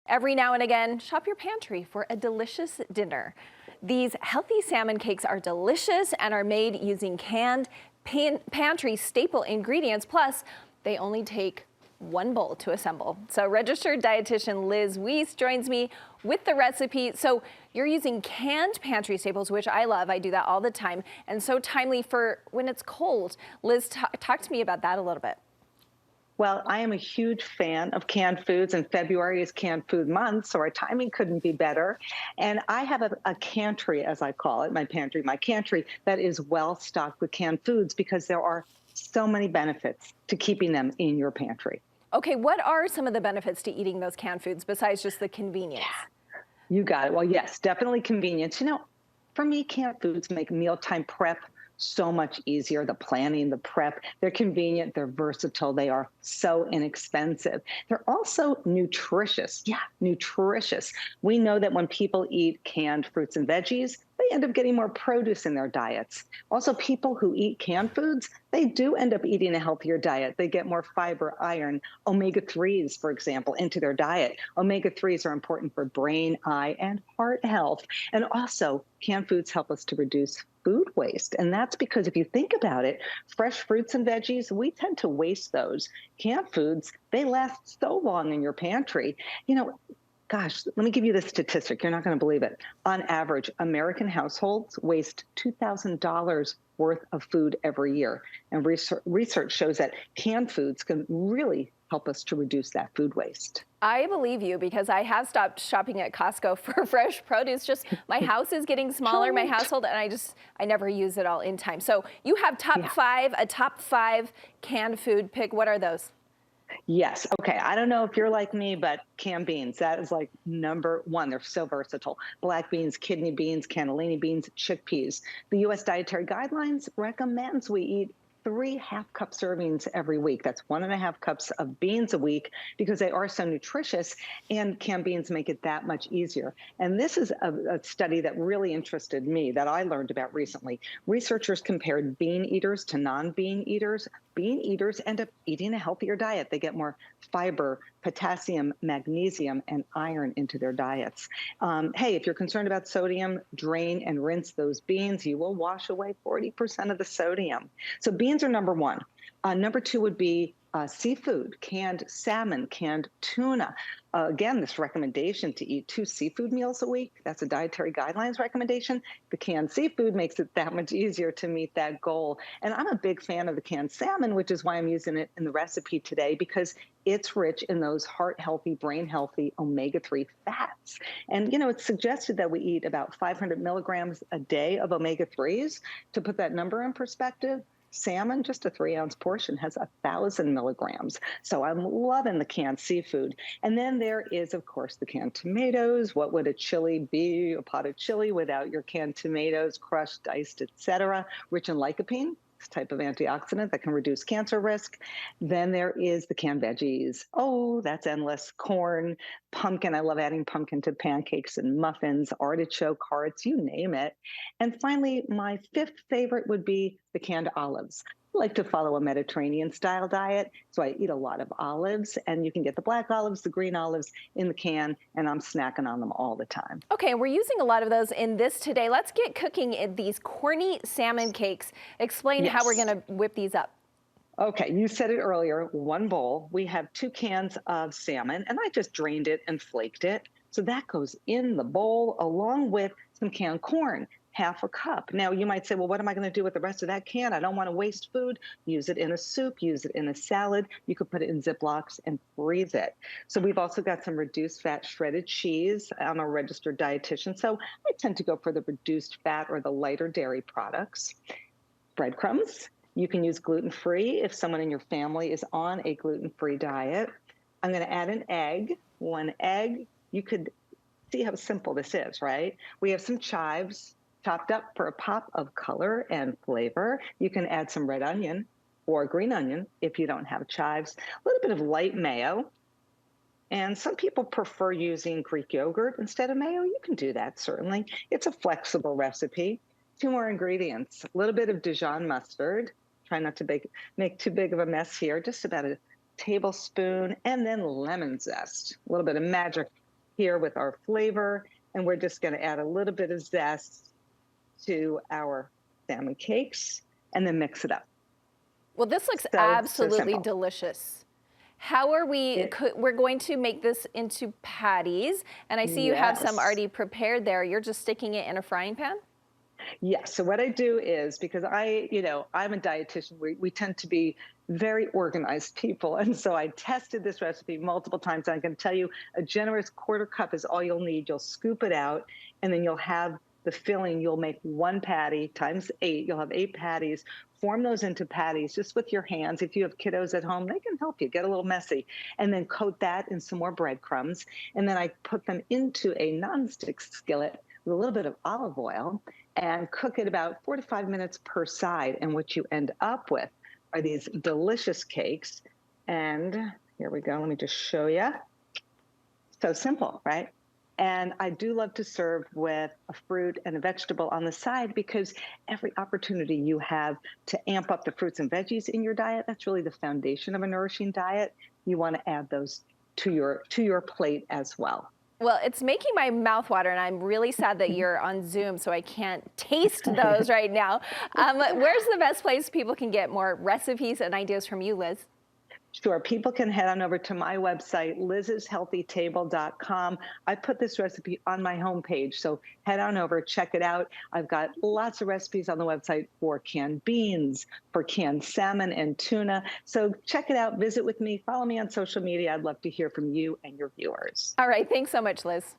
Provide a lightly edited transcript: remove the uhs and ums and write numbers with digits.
Every now and again, shop your pantry for a delicious dinner. These healthy salmon cakes are delicious and are made using canned pantry staple ingredients. Plus, they only take one bowl to assemble. So registered dietitian Liz Weiss joins me with the recipe. So you're using canned pantry staples, which I love. I do that all the time, and so timely for when it's cold. Liz, talk to me about that a little bit. Well, I am a huge fan of canned foods, and February is canned food month, so our timing couldn't be better. And I have a cantry, as I call it, my cantry that is well stocked with canned foods because there are so many benefits to keeping them in your pantry. Okay, what are some of the benefits to eating those canned foods besides just the convenience? You got it. Well, yes, definitely convenience. For me, canned foods make mealtime prep so much easier. The planning, the prep, they're convenient, they're versatile, they are so inexpensive. They're also nutritious. Yeah, nutritious. We know that when people eat canned fruits and veggies, they end up getting more produce in their diets. Also, people who eat canned foods, they do end up eating a healthier diet. They get more fiber, iron, omega-3s, for example, into their diet. Omega-3s are important for brain, eye, and heart health. And also, canned foods help us to reduce food waste. And that's because if you think about it, fresh fruits and veggies, we tend to waste those. Canned foods, they last so long in your pantry. Gosh, let me give you this statistic. You're not going to believe it. On average, American households waste $2,000 worth of food every year. And research shows that canned foods can really help us to reduce that food waste. I believe you because I have stopped shopping at Costco for fresh produce. Just my house is getting smaller, my household, and I never use it all in time. So you have a top five canned food pick. What are those? Yes. Okay. I don't know if you're like me, but canned beans, that is like number one. They're so versatile. Black beans, kidney beans, cannellini beans, chickpeas. The U.S. Dietary Guidelines recommends we eat 3 half-cup servings every week. That's 1.5 cups of beans a week because they are so nutritious, and canned beans make it that much easier. And this is a study that really interested me that I learned about recently. Researchers compared bean eaters to non-bean eaters. Bean eaters end up eating a healthier diet. They get more fiber, potassium, magnesium, and iron into their diets. Hey, if you're concerned about sodium, drain and rinse those beans. You will wash away 40% of the sodium. So beans are number one. Number two would be seafood, canned salmon, canned tuna. Again, this recommendation to eat 2 seafood meals a week, that's a dietary guidelines recommendation. The canned seafood makes it that much easier to meet that goal. And I'm a big fan of the canned salmon, which is why I'm using it in the recipe today, because it's rich in those heart-healthy, brain-healthy omega-3 fats. And, it's suggested that we eat about 500 milligrams a day of omega-3s. To put that number in perspective, salmon, just a 3-ounce portion, has 1,000 milligrams. So I'm loving the canned seafood. And then there is, of course, the canned tomatoes. What would a chili be, a pot of chili, without your canned tomatoes, crushed, diced, etc., rich in lycopene, this type of antioxidant that can reduce cancer risk. Then there is the canned veggies. Oh, that's endless. Corn, pumpkin. I love adding pumpkin to pancakes and muffins, artichoke hearts, you name it. And finally, my 5th favorite would be the canned olives. I like to follow a Mediterranean style diet, so I eat a lot of olives, and you can get the black olives, the green olives in the can, and I'm snacking on them all the time. Okay, we're using a lot of those in this today. Let's get cooking in these corny salmon cakes. Explain how we're going to whip these up. Okay, you said it earlier, 1 bowl. We have 2 cans of salmon, and I just drained it and flaked it. So that goes in the bowl along with some canned corn, 1/2 cup. Now, you might say, well, what am I going to do with the rest of that can? I don't want to waste food. Use it in a soup, use it in a salad. You could put it in Ziplocs and freeze it. So we've also got some reduced fat shredded cheese. I'm a registered dietitian, so I tend to go for the reduced fat or the lighter dairy products. Breadcrumbs. You can use gluten-free if someone in your family is on a gluten-free diet. I'm going to add an egg. 1 egg. You could see how simple this is, right? We have some chives chopped up for a pop of color and flavor. You can add some red onion or green onion if you don't have chives. A little bit of light mayo. And some people prefer using Greek yogurt instead of mayo. You can do that, certainly. It's a flexible recipe. 2 more ingredients. A little bit of Dijon mustard. Try not to make too big of a mess here. Just about a tablespoon. And then lemon zest. A little bit of magic here with our flavor. And we're just going to add a little bit of zest to our salmon cakes and then mix it up. Well, this looks So absolutely simple. delicious. How are we, It, we're going to make this into patties, and I see you have some yes. already prepared there. You're just sticking it in a frying pan? Yes. So what I do is, because I'm a dietitian, we tend to be very organized people. And so I tested this recipe multiple times. And I can tell you a generous quarter cup is all you'll need. You'll scoop it out, and then you'll have the filling. You'll make one patty times 8. You'll have 8 patties. Form those into patties just with your hands. If you have kiddos at home, they can help you get a little messy. And then coat that in some more breadcrumbs. And then I put them into a nonstick skillet with a little bit of olive oil and cook it about 4 to 5 minutes per side. And what you end up with are these delicious cakes. And here we go. Let me just show you. So simple, right? And I do love to serve with a fruit and a vegetable on the side, because every opportunity you have to amp up the fruits and veggies in your diet, that's really the foundation of a nourishing diet. You want to add those to your plate as well. Well, it's making my mouth water, and I'm really sad that you're on Zoom, so I can't taste those right now. Where's the best place people can get more recipes and ideas from you, Liz? Sure. People can head on over to my website, liz'shealthytable.com. I put this recipe on my homepage, so head on over, check it out. I've got lots of recipes on the website for canned beans, for canned salmon and tuna. So check it out, visit with me, follow me on social media. I'd love to hear from you and your viewers. All right, thanks so much, Liz.